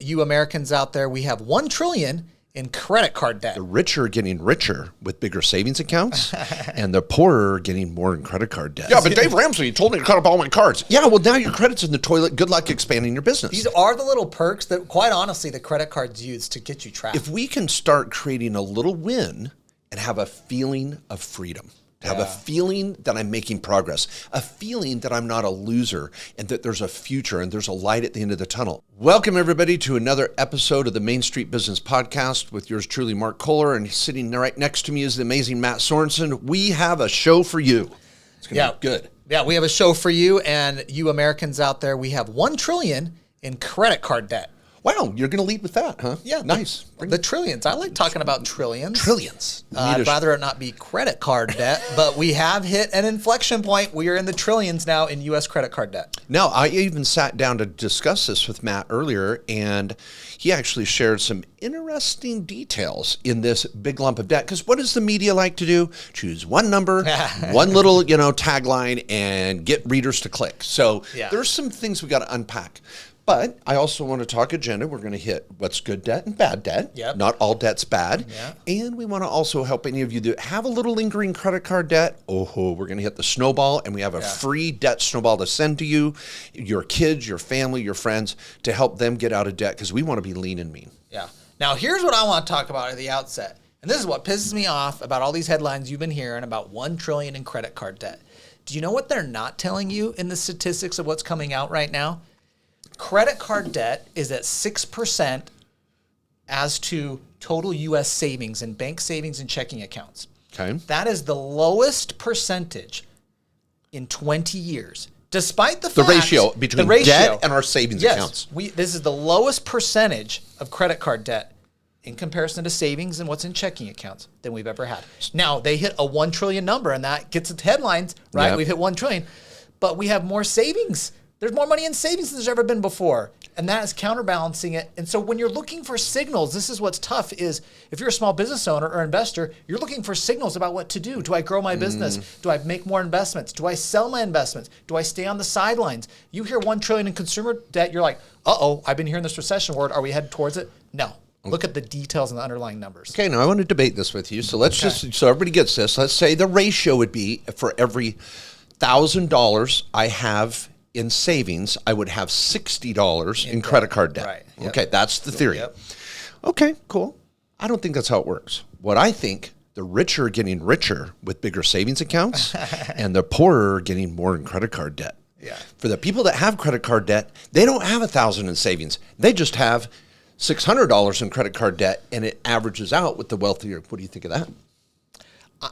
you Americans out there, we have $1 trillion in credit card debt. The rich are getting richer with bigger savings accounts, and the poorer are getting more in credit card debt. Yeah, but Dave Ramsey told me to cut up all my cards. Yeah, well, now your credit's in the toilet. Good luck expanding your business. These are the little perks that, quite honestly, the credit cards use to get you trapped. If we can start creating a little win and have a feeling of freedom, to have a feeling that I'm making progress, a feeling that I'm not a loser and that there's a future and there's a light at the end of the tunnel. Welcome, everybody, to another episode of the Main Street Business Podcast with yours truly, Mark Kohler, and sitting right next to me is the amazing Matt Sorensen. We have a show for you. It's going to be good. Yeah, we have a show for you, and you Americans out there, we have $1 trillion in credit card debt. Wow, you're going to lead with that, huh? Yeah. Nice. The trillions. I like talking about trillions. Trillions. I'd rather it not be credit card debt, but we have hit an inflection point. We are in the trillions now in U.S. credit card debt. Now, I even sat down to discuss this with Matt earlier, and he actually shared some interesting details in this big lump of debt. Because what does the media like to do? Choose one number, one little, tagline, and get readers to click. So there's some things we got to unpack. But I also want to talk agenda. We're going to hit what's good debt and bad debt. Yep. Not all debt's bad. Yep. And we want to also help any of you that have a little lingering credit card debt. We're going to hit the snowball, and we have a free debt snowball to send to you, your kids, your family, your friends, to help them get out of debt because we want to be lean and mean. Yeah. Now, here's what I want to talk about at the outset. And this is what pisses me off about all these headlines you've been hearing about $1 trillion in credit card debt. Do you know what they're not telling you in the statistics of what's coming out right now? Credit card debt is at 6% as to total U.S. savings and bank savings and checking accounts. Okay. That is the lowest percentage in 20 years, despite the fact... The ratio between debt and our savings accounts. This is the lowest percentage of credit card debt in comparison to savings and what's in checking accounts than we've ever had. Now, they hit a $1 trillion number, and that gets its headlines, right? Yep. We've hit $1 trillion, but we have more savings. There's more money in savings than there's ever been before, and that is counterbalancing it. And so when you're looking for signals, this is what's tough is if you're a small business owner or investor, you're looking for signals about what to do. Do I grow my business? Do I make more investments? Do I sell my investments? Do I stay on the sidelines? You hear $1 trillion in consumer debt, you're like, I've been hearing this recession word. Are we headed towards it? No. Look at the details and the underlying numbers. Okay, now I want to debate this with you. So let's so everybody gets this. Let's say the ratio would be for every $1,000 I have in savings, I would have $60 in credit card debt. Right. Yep. Okay, that's the theory. Yep. Okay, cool. I don't think that's how it works. What I think, the rich are getting richer with bigger savings accounts, and the poorer are getting more in credit card debt. Yeah. For the people that have credit card debt, they don't have $1,000 in savings. They just have $600 in credit card debt, and it averages out with the wealthier. What do you think of that?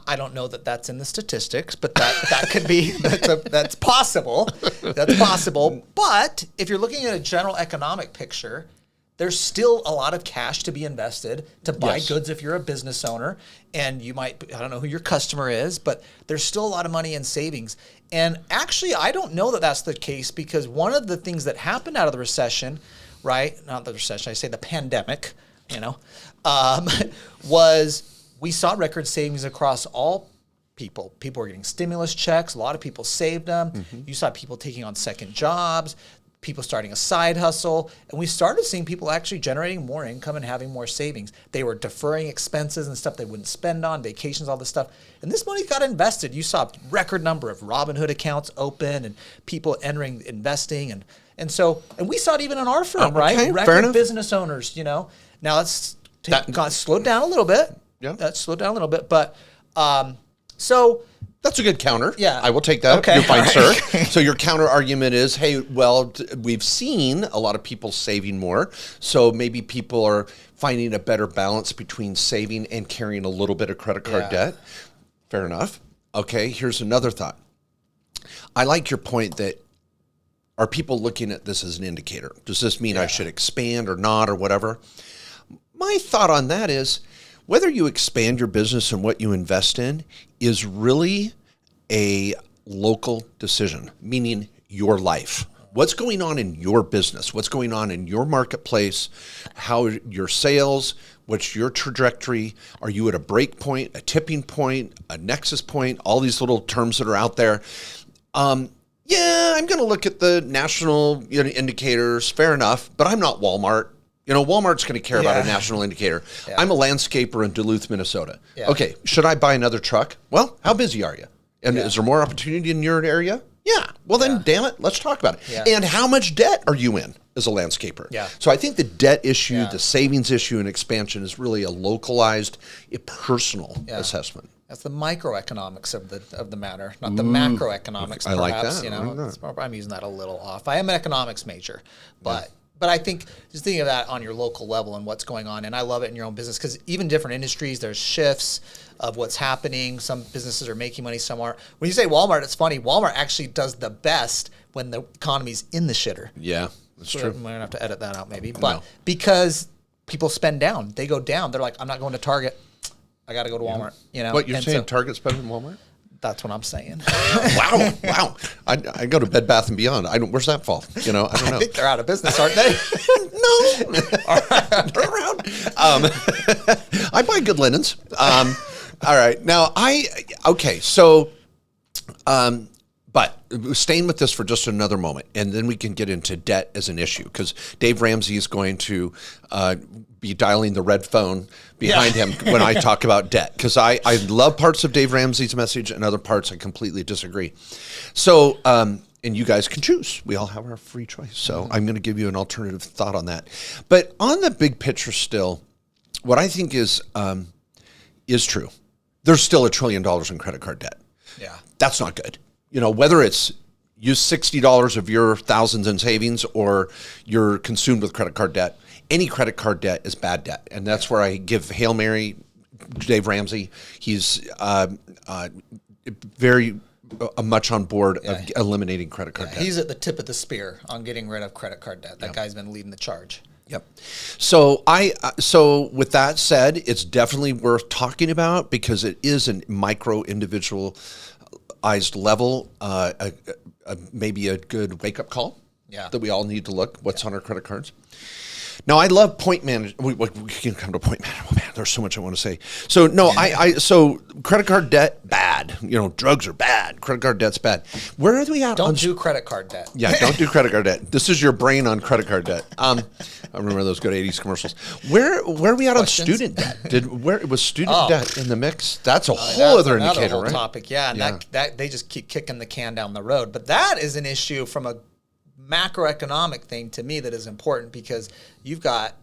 I don't know that that's in the statistics, but that could be, that's possible. That's possible. But if you're looking at a general economic picture, there's still a lot of cash to be invested to buy goods if you're a business owner. And you might, I don't know who your customer is, but there's still a lot of money in savings. And actually, I don't know that that's the case because one of the things that happened out of the recession, right? Not the recession, I say the pandemic, was... We saw record savings across all people. People were getting stimulus checks. A lot of people saved them. Mm-hmm. You saw people taking on second jobs, people starting a side hustle. And we started seeing people actually generating more income and having more savings. They were deferring expenses and stuff they wouldn't spend on, vacations, all this stuff. And this money got invested. You saw a record number of Robinhood accounts open and people entering investing. And we saw it even in our firm, right? Record business owners, Now let's slow down a little bit. Yeah, that's slowed down a little bit, but so that's a good counter. Yeah, I will take that. Okay, you're fine, right. Sir. So your counter argument is, hey, well, we've seen a lot of people saving more, so maybe people are finding a better balance between saving and carrying a little bit of credit card debt. Fair enough. Okay, here's another thought. I like your point that are people looking at this as an indicator? Does this mean I should expand or not or whatever? My thought on that is, whether you expand your business and what you invest in is really a local decision, meaning your life. What's going on in your business? What's going on in your marketplace? How your sales? What's your trajectory? Are you at a break point, a tipping point, a nexus point? All these little terms that are out there. I'm going to look at the national indicators. Fair enough, but I'm not Walmart. You know, Walmart's going to care about Yeah. a national indicator. Yeah. I'm a landscaper in Duluth, Minnesota. Yeah. Okay, should I buy another truck? Well, how busy are you? And Yeah. is there more opportunity in your area? Yeah. Well, then, Yeah. damn it, let's talk about it. Yeah. And how much debt are you in as a landscaper? Yeah. So I think the debt issue, Yeah. the savings issue, and expansion is really a localized, a personal assessment. That's the microeconomics of the matter, not the macroeconomics. I like perhaps, that. You I know, like that. it's probably- I'm using that a little off. I am an economics major, but I think just thinking of that on your local level and what's going on, and I love it in your own business because even different industries, there's shifts of what's happening. Some businesses are making money somewhere. When you say Walmart, it's funny. Walmart actually does the best when the economy's in the shitter. Yeah, that's So true. I'm gonna have to edit that out maybe, but No. because people spend down, they go down. They're like, I'm not going to Target. I got to go to Walmart. You know, What, you're And saying so Target's better than Walmart? that's what I'm saying. Wow, wow. I go to Bed Bath & Beyond. Where's that fall? You know, I don't know. I think they're out of business, aren't they? No. They're around. I buy good linens. All right. Now, but staying with this for just another moment, and then we can get into debt as an issue, because Dave Ramsey is going to be dialing the red phone behind him when I talk about debt, because I love parts of Dave Ramsey's message and other parts I completely disagree. So, and you guys can choose. We all have our free choice. So I'm going to give you an alternative thought on that. But on the big picture still, what I think is true. There's still $1 trillion in credit card debt. Yeah. That's not good. You know, whether it's use $60 of your thousands in savings or you're consumed with credit card debt, any credit card debt is bad debt. And that's where I give Hail Mary, Dave Ramsey. He's very much on board of eliminating credit card debt. He's at the tip of the spear on getting rid of credit card debt. That guy's been leading the charge. Yep. So so with that said, it's definitely worth talking about because it is a micro individualized level, maybe a good wake up call. Yeah. That we all need to look what's on our credit cards. Now, I love point management. We can come to point management. Oh, man, there's so much I want to say. So, no, so credit card debt, bad. You know, drugs are bad. Credit card debt's bad. Where are we at? Don't do credit card debt. Yeah, don't do credit card debt. This is your brain on credit card debt. I remember those good 80s commercials. Where are we at Questions? on student debt? Where was student debt in the mix? That's a whole That's other another indicator, whole right? topic. Yeah, and that they just keep kicking the can down the road. But that is an issue from a macroeconomic thing to me that is important because you've got,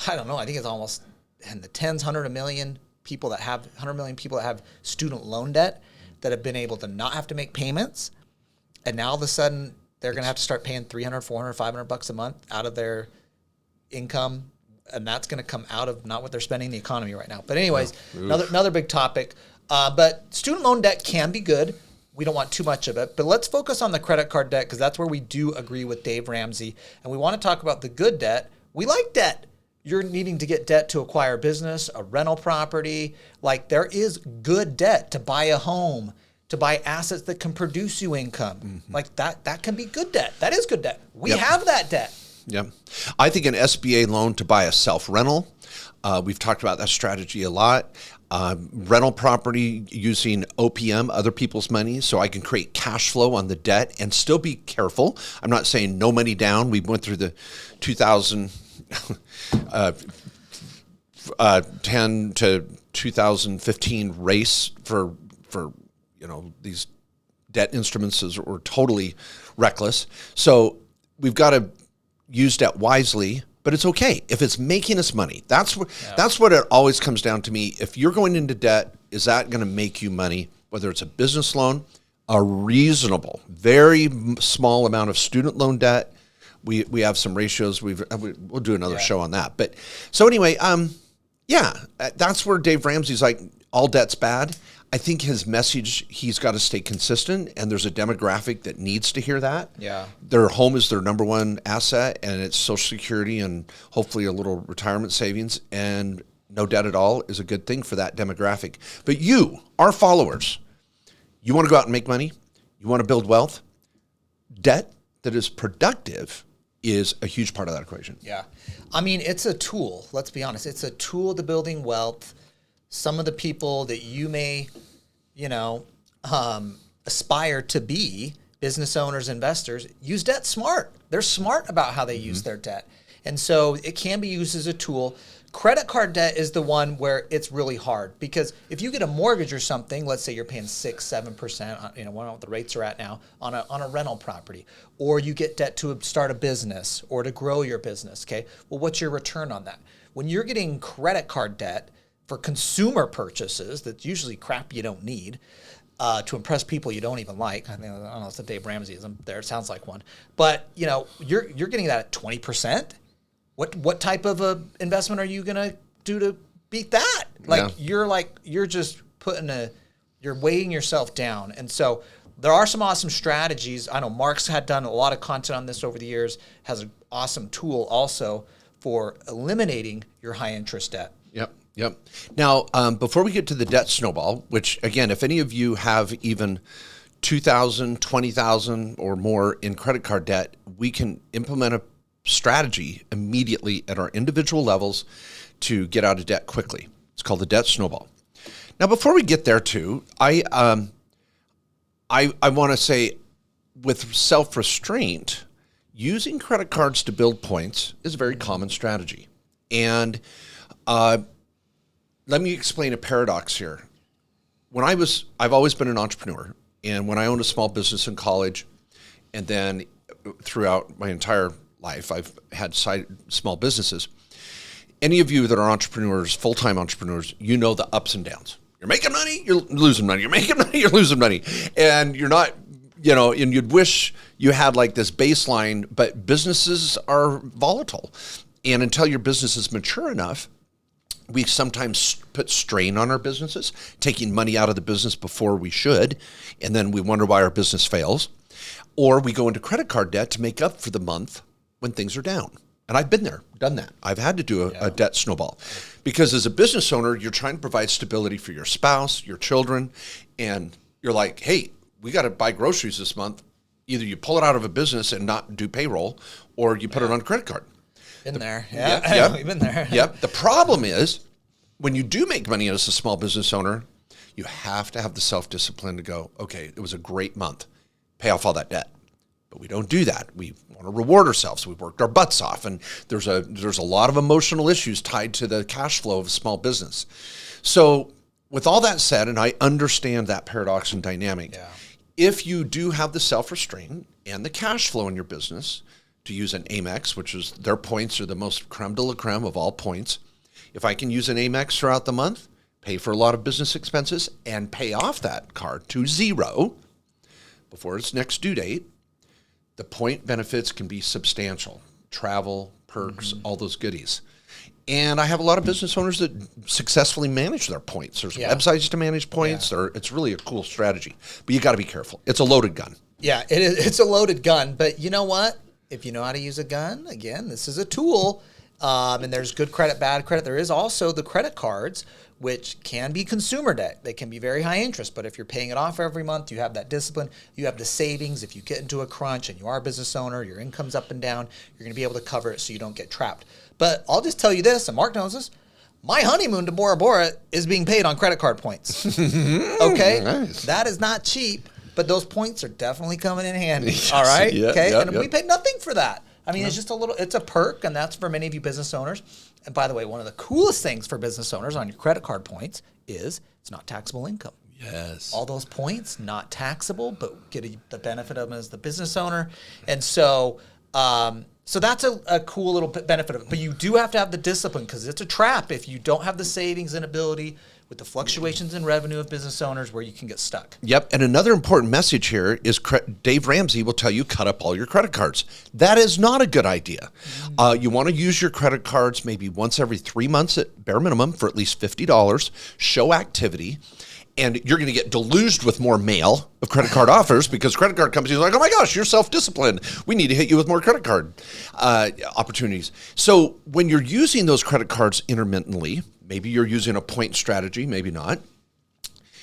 I don't know, I think it's almost in the tens, 100 million people that have student loan debt that have been able to not have to make payments. And now all of a sudden they're going to have to start paying $300, $400, $500 a month out of their income. And that's going to come out of not what they're spending in the economy right now. But anyways, another big topic. But student loan debt can be good. We don't want too much of it. But let's focus on the credit card debt because that's where we do agree with Dave Ramsey. And we want to talk about the good debt. We like debt. You're needing to get debt to acquire a business, a rental property. Like there is good debt to buy a home, to buy assets that can produce you income. Mm-hmm. Like that can be good debt. That is good debt. We have that debt. Yep. I think an SBA loan to buy a self-rental, we've talked about that strategy a lot. Rental property using OPM, other people's money, so I can create cash flow on the debt and still be careful. I'm not saying no money down. We went through the 2010 to 2015 race for these debt instruments were totally reckless. So we've got to use debt wisely, but it's okay if it's making us money. That's what it always comes down to me. If you're going into debt, is that going to make you money? Whether it's a business loan, a reasonable, very small amount of student loan debt. We have some ratios. We'll do another show on that. But so anyway, that's where Dave Ramsey's like, all debt's bad. I think his message, he's got to stay consistent, and there's a demographic that needs to hear that. Yeah. Their home is their number one asset, and it's Social Security and hopefully a little retirement savings, and no debt at all is a good thing for that demographic. But you, our followers, you want to go out and make money? You want to build wealth? Debt that is productive is a huge part of that equation. Yeah. I mean, it's a tool. Let's be honest. It's a tool to building wealth. Some of the people that you may, aspire to be, business owners, investors, use debt smart. They're smart about how they use their debt. And so it can be used as a tool. Credit card debt is the one where it's really hard, because if you get a mortgage or something, let's say you're paying 6-7%, I don't know what the rates are at now, on a rental property, or you get debt to start a business or to grow your business, okay? Well, what's your return on that? When you're getting credit card debt for consumer purchases, that's usually crap you don't need, to impress people you don't even like. I don't know, it's a Dave Ramseyism there. It sounds like one. But, you're getting that at 20%. What type of a investment are you gonna do to beat that? You're just you're weighing yourself down. And so there are some awesome strategies. I know Mark's had done a lot of content on this over the years, has an awesome tool also for eliminating your high interest debt. Yep. Now, before we get to the debt snowball, which again, if any of you have even $2,000, $20,000 or more in credit card debt, we can implement a strategy immediately at our individual levels to get out of debt quickly. It's called the debt snowball. Now, before we get there too, I want to say, with self-restraint, using credit cards to build points is a very common strategy. And let me explain a paradox here. I've always been an entrepreneur, and when I owned a small business in college, and then throughout my entire life, I've had small businesses. Any of you that are entrepreneurs, full-time entrepreneurs, you know the ups and downs. You're making money, you're losing money. You're making money, you're losing money. And you're not, and you'd wish you had like this baseline, but businesses are volatile. And until your business is mature enough, we sometimes put strain on our businesses, taking money out of the business before we should, and then we wonder why our business fails. Or we go into credit card debt to make up for the month when things are down. And I've been there, done that. I've had to do a debt snowball, because as a business owner, you're trying to provide stability for your spouse, your children, and you're like, hey, we got to buy groceries this month. Either you pull it out of a business and not do payroll, or you put it on a credit card. Been there. We've been there. Yep. The problem is, when you do make money as a small business owner, you have to have the self-discipline to go, okay, it was a great month. Pay off all that debt. But we don't do that. We want to reward ourselves. We've worked our butts off, and there's a lot of emotional issues tied to the cash flow of a small business. So with all that said, and I understand that paradox and dynamic, if you do have the self-restraint and the cash flow in your business to use an Amex, which is their points are the most creme de la creme of all points. If I can use an Amex throughout the month, pay for a lot of business expenses, and pay off that card to zero before its next due date, the point benefits can be substantial. Travel, perks, all those goodies. And I have a lot of business owners that successfully manage their points. There's websites to manage points. It's really a cool strategy. But you got to be careful. It's a loaded gun. Yeah, it is. It's a loaded gun. But you know what? If you know how to use a gun, again, this is a tool. And there's good credit, bad credit. There is also the credit cards, which can be consumer debt. They can be very high interest, but if you're paying it off every month, you have that discipline, you have the savings. If you get into a crunch and you are a business owner, your income's up and down, you're going to be able to cover it so you don't get trapped. But I'll just tell you this, and Mark knows this, my honeymoon to Bora Bora is being paid on credit card points. Okay? Nice. That is not cheap, but those points are definitely coming in handy. All right? And we paid nothing for that. I mean, it's just it's a perk, and that's for many of you business owners. And by the way, one of the coolest things for business owners on your credit card points is it's not taxable income. Yes. All those points, not taxable, but get the benefit of them as the business owner. And so that's a cool little benefit of it. But you do have to have the discipline, because it's a trap if you don't have the savings and ability with the fluctuations in revenue of business owners where you can get stuck. Yep. And another important message here is Dave Ramsey will tell you cut up all your credit cards. That is not a good idea. You want to use your credit cards maybe once every 3 months at bare minimum for at least $50, show activity, and you're going to get deluged with more mail of credit card offers, because credit card companies are like, oh my gosh, you're self-disciplined. We need to hit you with more credit card opportunities. So when you're using those credit cards intermittently, maybe you're using a point strategy, maybe not,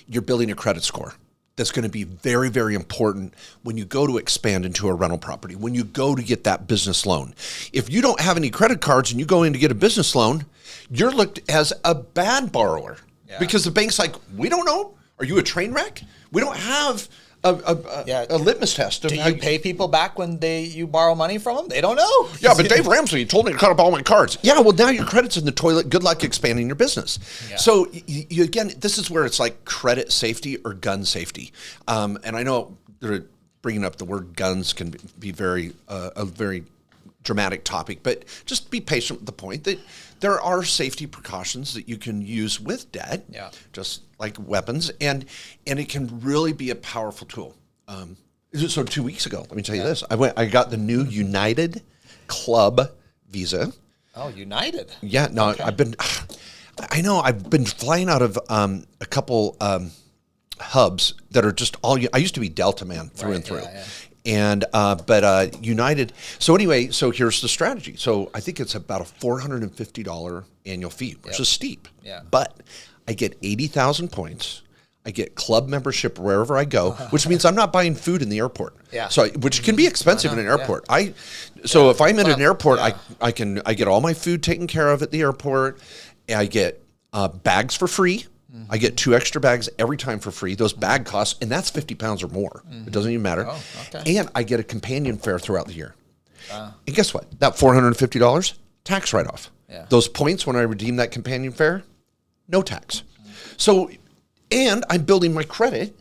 you're building a credit score. That's going to be very, very important when you go to expand into a rental property, when you go to get that business loan. If you don't have any credit cards and you go in to get a business loan, you're looked as a bad borrower, because the bank's like, we don't know. Are you a train wreck? We don't have a litmus test. Of Do you pay people back when you borrow money from them? They don't know. Yeah, but Dave Ramsey told me to cut up all my cards. Yeah, well, now your credit's in the toilet. Good luck expanding your business. Yeah. So you again, this is where it's like credit safety or gun safety. And I know they're bringing up the word guns can be a very dramatic topic, but just be patient with the point that there are safety precautions that you can use with debt, just like weapons, and it can really be a powerful tool. So 2 weeks ago, let me tell you this: I got the new United Club visa. Oh, United. Yeah, no, okay. I've been flying out of a couple hubs that are just I used to be Delta man through and through. Yeah. And but United. So anyway, so here's the strategy. So I think it's about a $450 annual fee, which is steep. Yeah. But I get 80,000 points. I get club membership wherever I go, which means I'm not buying food in the airport. Yeah. So which can be expensive in an airport. Yeah. If I'm in an airport, I get all my food taken care of at the airport. I get bags for free. I get 2 extra bags every time for free. Those bag costs, and that's 50 pounds or more. It doesn't even matter. Oh, okay. And I get a companion fare throughout the year. And guess what? That $450, tax write-off. Yeah. Those points when I redeem that companion fare, no tax. So, and I'm building my credit,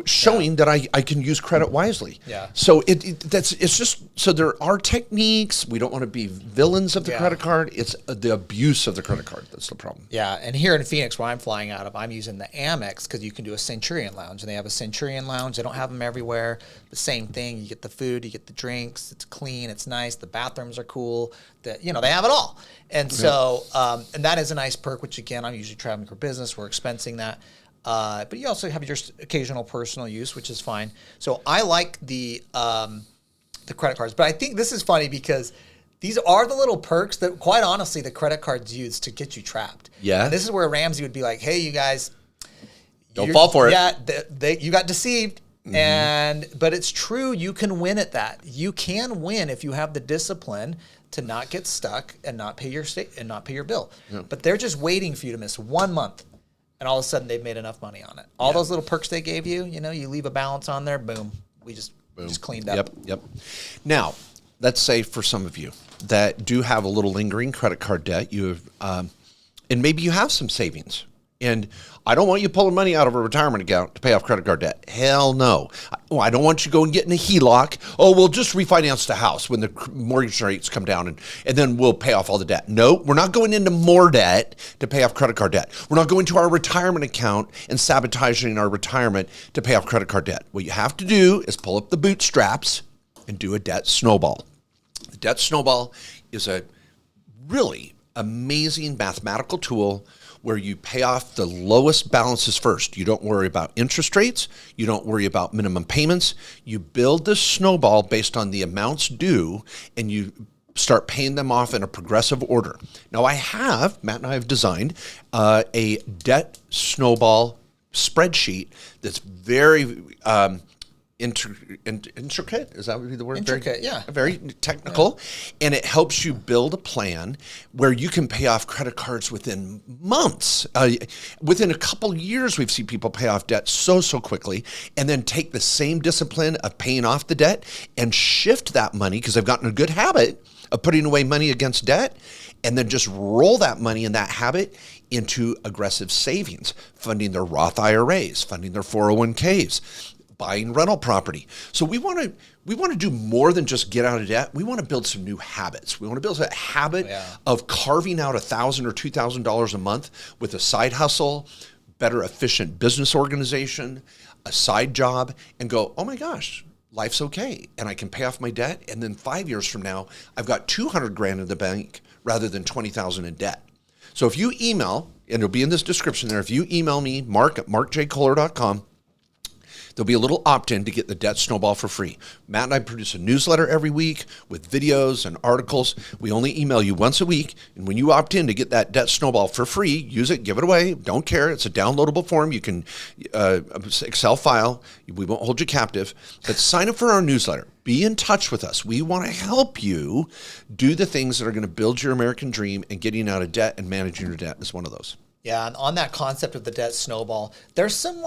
showing that I can use credit wisely. Yeah. So it's just, so there are techniques. We don't want to be villains of the credit card. It's the abuse of the credit card that's the problem. Yeah, and here in Phoenix, where I'm flying out of, I'm using the Amex because you can do a Centurion Lounge, and they have a Centurion Lounge. They don't have them everywhere. The same thing. You get the food, you get the drinks. It's clean. It's nice. The bathrooms are cool. They have it all. And so, and that is a nice perk. Which again, I'm usually traveling for business. We're expensing that. But you also have your occasional personal use, which is fine. So I like the credit cards. But I think this is funny because these are the little perks that, quite honestly, the credit cards use to get you trapped. Yeah. And this is where Ramsey would be like, hey, you guys. Don't fall for it. Yeah, you got deceived. But it's true. You can win at that. You can win if you have the discipline to not get stuck and not pay your bill. Yeah. But they're just waiting for you to miss 1 month. And all of a sudden, they've made enough money on it. All those little perks they gave you, you leave a balance on there, boom. We just cleaned up. Yep. Now, let's say for some of you that do have a little lingering credit card debt, and maybe you have some savings. And I don't want you pulling money out of a retirement account to pay off credit card debt. Hell no. I don't want you going and getting a HELOC. Oh, we'll just refinance the house when the mortgage rates come down and then we'll pay off all the debt. No, we're not going into more debt to pay off credit card debt. We're not going to our retirement account and sabotaging our retirement to pay off credit card debt. What you have to do is pull up the bootstraps and do a debt snowball. The debt snowball is a really amazing mathematical tool where you pay off the lowest balances first. You don't worry about interest rates. You don't worry about minimum payments. You build this snowball based on the amounts due, and you start paying them off in a progressive order. Now Matt and I have designed a debt snowball spreadsheet that's very intricate, is that would be the word? Intricate, very technical, and it helps you build a plan where you can pay off credit cards within months. Within a couple years, we've seen people pay off debt so quickly, and then take the same discipline of paying off the debt and shift that money, because they've gotten a good habit of putting away money against debt, and then just roll that money and that habit into aggressive savings, funding their Roth IRAs, funding their 401ks, buying rental property. So we want to do more than just get out of debt. We want to build some new habits. We want to build a habit of carving out $1,000 or $2,000 a month with a side hustle, better efficient business organization, a side job, and go, oh my gosh, life's okay. And I can pay off my debt. And then 5 years from now, I've got 200 grand in the bank rather than 20,000 in debt. So if you email, and it'll be in this description there, if you email me, mark@markjkohler.com, there'll be a little opt-in to get the debt snowball for free. Matt and I produce a newsletter every week with videos and articles. We only email you once a week. And when you opt in to get that debt snowball for free, use it, give it away. Don't care. It's a downloadable form. You can, Excel file. We won't hold you captive. But sign up for our newsletter. Be in touch with us. We want to help you do the things that are going to build your American dream, and getting out of debt and managing your debt is one of those. Yeah, and on that concept of the debt snowball, there's some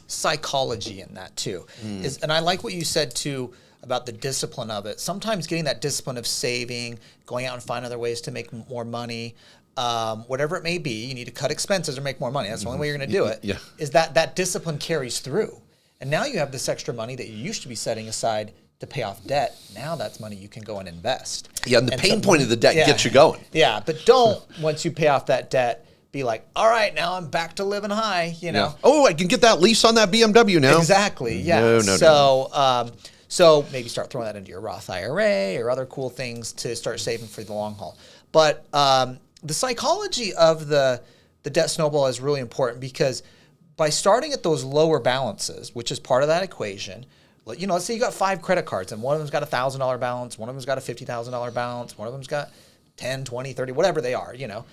psychology in that too. And I like what you said too about the discipline of it. Sometimes getting that discipline of saving, going out and find other ways to make more money, whatever it may be, you need to cut expenses or make more money. That's the only way you're going to do it. Yeah. Is that discipline carries through. And now you have this extra money that you used to be setting aside to pay off debt. Now that's money you can go and invest. Yeah, and the pain point of the debt gets you going. Yeah, but don't, once you pay off that debt, be like, all right, now I'm back to living high, you know. Yeah. Oh, I can get that lease on that BMW now. Exactly, yeah. No. So maybe start throwing that into your Roth IRA or other cool things to start saving for the long haul. But the psychology of the debt snowball is really important, because by starting at those lower balances, which is part of that equation, you know, let's say you got 5 credit cards and one of them's got a $1,000 balance, one of them's got a $50,000 balance, one of them's got 10, 20, 30, whatever they are, you know.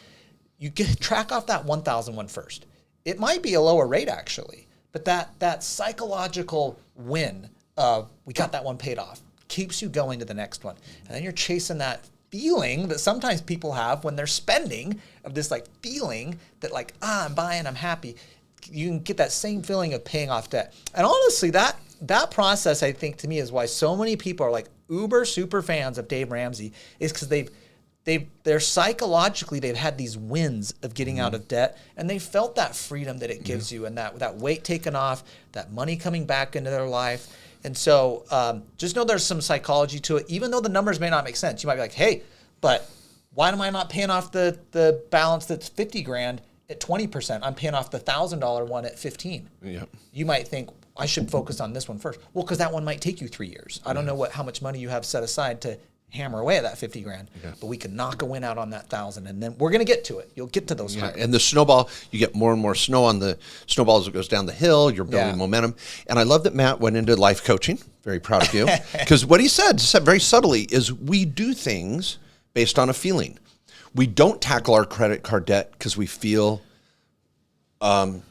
You track off that 1,000 one first. It might be a lower rate actually, but that psychological win of we got that one paid off keeps you going to the next one. And then you're chasing that feeling that sometimes people have when they're spending, of this like feeling that like, I'm buying, I'm happy. You can get that same feeling of paying off debt. And honestly, that process, I think, to me, is why so many people are like uber super fans of Dave Ramsey, is because they're psychologically, they've had these wins of getting out of debt, and they felt that freedom that it gives you, and that weight taken off, that money coming back into their life. And so just know there's some psychology to it, even though the numbers may not make sense. You might be like, hey, but why am I not paying off the balance that's 50 grand at 20%? I'm paying off the $1,000 one at 15. Yeah. You might think, I should focus on this one first. Well, because that one might take you 3 years. I don't know how much money you have set aside to hammer away at that 50 grand, but we can knock a win out on that 1,000, and then we're going to get to it. You'll get to those. And the snowball, you get more and more snow on the snowball as it goes down the hill. You're building momentum. And I love that Matt went into life coaching. Very proud of you. Because what he said very subtly is we do things based on a feeling. We don't tackle our credit card debt because we feel what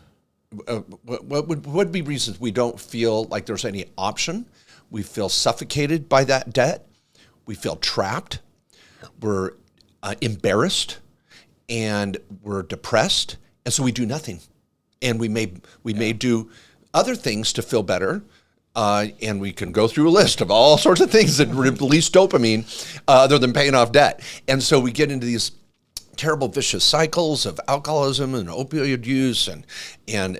would be reasons we don't feel like there's any option. We feel suffocated by that debt. We feel trapped. We're embarrassed, and we're depressed, and so we do nothing. And we may do other things to feel better, and we can go through a list of all sorts of things that release dopamine other than paying off debt. And so we get into these terrible vicious cycles of alcoholism and opioid use and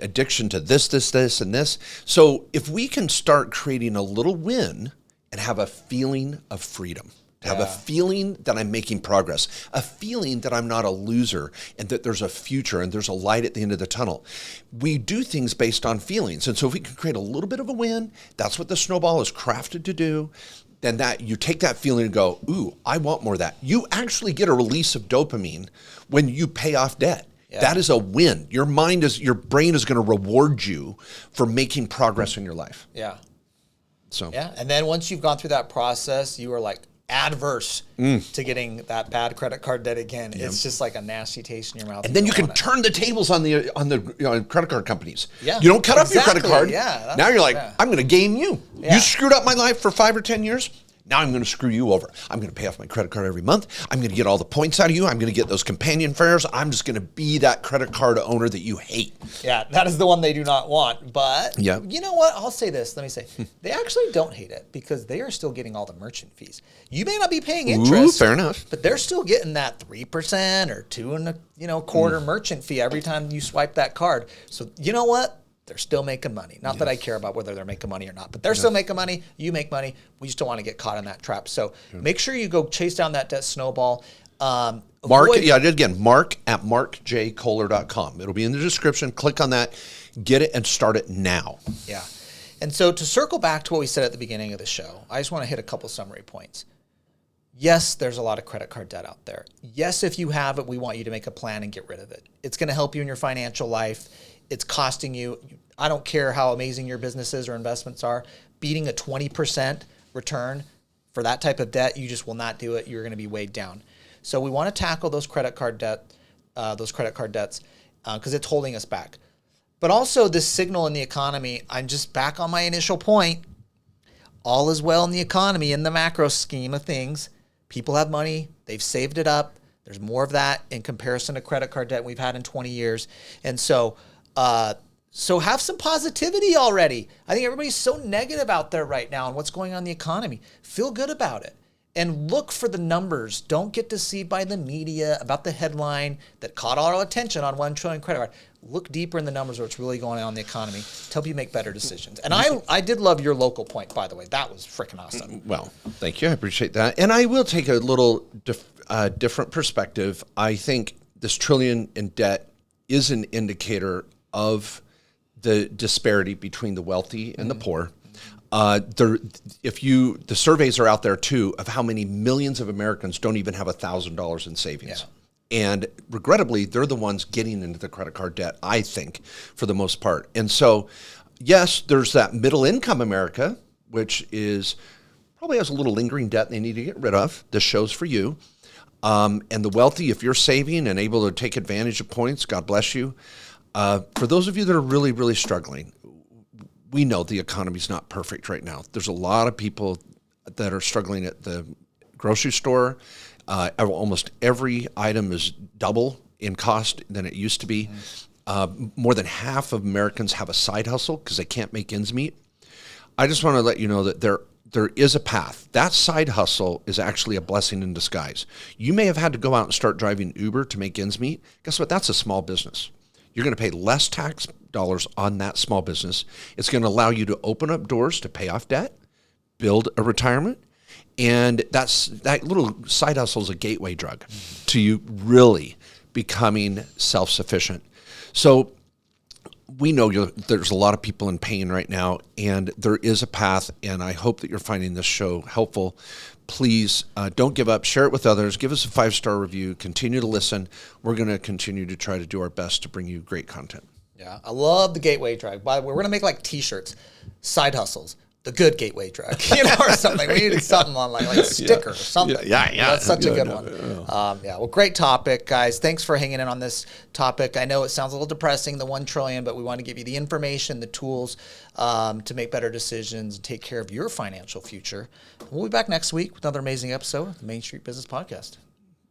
addiction to this, and this. So if we can start creating a little win and have a feeling of freedom, have a feeling that I'm making progress, a feeling that I'm not a loser, and that there's a future and there's a light at the end of the tunnel. We do things based on feelings. And so if we can create a little bit of a win, that's what the snowball is crafted to do. Then that you take that feeling and go, ooh, I want more of that. You actually get a release of dopamine when you pay off debt. Yeah. That is a win. Your brain is going to reward you for making progress in your life. Yeah. So and then once you've gone through that process, you are like adverse to getting that bad credit card debt again. It's just like a nasty taste in your mouth. And then you can turn the tables on the credit card companies. Yeah. You don't cut up your credit card. Yeah. Now you're like, I'm going to game you. Yeah. You screwed up my life for 5 or 10 years. Now I'm going to screw you over. I'm going to pay off my credit card every month. I'm going to get all the points out of you. I'm going to get those companion fares. I'm just going to be that credit card owner that you hate. Yeah, that is the one they do not want. But you know what? I'll say this. Let me say, they actually don't hate it because they are still getting all the merchant fees. You may not be paying interest. Fair enough. But they're still getting that 3% or 2.25% merchant fee every time you swipe that card. So you know what? They're still making money. Not that I care about whether they're making money or not, but they're still making money. You make money. We just don't want to get caught in that trap. So make sure you go chase down that debt snowball. Mark at markjkohler.com. It'll be in the description. Click on that. Get it and start it now. Yeah. And so to circle back to what we said at the beginning of the show, I just want to hit a couple summary points. Yes, there's a lot of credit card debt out there. Yes, if you have it, we want you to make a plan and get rid of it. It's going to help you in your financial life. It's costing you. I don't care how amazing your businesses or investments are. Beating a 20% return for that type of debt, you just will not do it. You're going to be weighed down. So we want to tackle those credit card debts because it's holding us back. But also this signal in the economy, I'm just back on my initial point. All is well in the economy in the macro scheme of things. People have money. They've saved it up. There's more of that in comparison to credit card debt we've had in 20 years. And so So have some positivity already. I think everybody's so negative out there right now on what's going on in the economy. Feel good about it. And look for the numbers. Don't get deceived by the media about the headline that caught all our attention on 1 trillion credit card. Look deeper in the numbers of what's really going on in the economy to help you make better decisions. And I did love your local point, by the way. That was freaking awesome. Well, thank you. I appreciate that. And I will take a little different perspective. I think this trillion in debt is an indicator of the disparity between the wealthy and the poor. The surveys are out there too of how many millions of Americans don't even have $1,000 in savings. Yeah. And regrettably, they're the ones getting into the credit card debt, I think, for the most part. And so, yes, there's that middle income America, which is probably has a little lingering debt they need to get rid of. This show's for you. And the wealthy, if you're saving and able to take advantage of points, God bless you. For those of you that are really, really struggling, we know the economy's not perfect right now. There's a lot of people that are struggling at the grocery store. Almost every item is double in cost than it used to be. More than half of Americans have a side hustle because they can't make ends meet. I just want to let you know that there is a path. That side hustle is actually a blessing in disguise. You may have had to go out and start driving Uber to make ends meet. Guess what? That's a small business. You're going to pay less tax dollars on that small business. It's going to allow you to open up doors to pay off debt, build a retirement, and that little side hustle is a gateway drug to you really becoming self-sufficient. So we know there's a lot of people in pain right now, and there is a path, and I hope that you're finding this show helpful. Please don't give up. Share it with others. Give us a 5-star review. Continue to listen. We're going to continue to try to do our best to bring you great content. Yeah, I love the gateway drug. By the way, we're going to make like T-shirts, side hustles. The good gateway drug, or something. We needed something on like a sticker or something. Yeah. That's such a good one. Well, great topic, guys. Thanks for hanging in on this topic. I know it sounds a little depressing, the 1 trillion, but we want to give you the information, the tools to make better decisions and take care of your financial future. We'll be back next week with another amazing episode of the Main Street Business Podcast.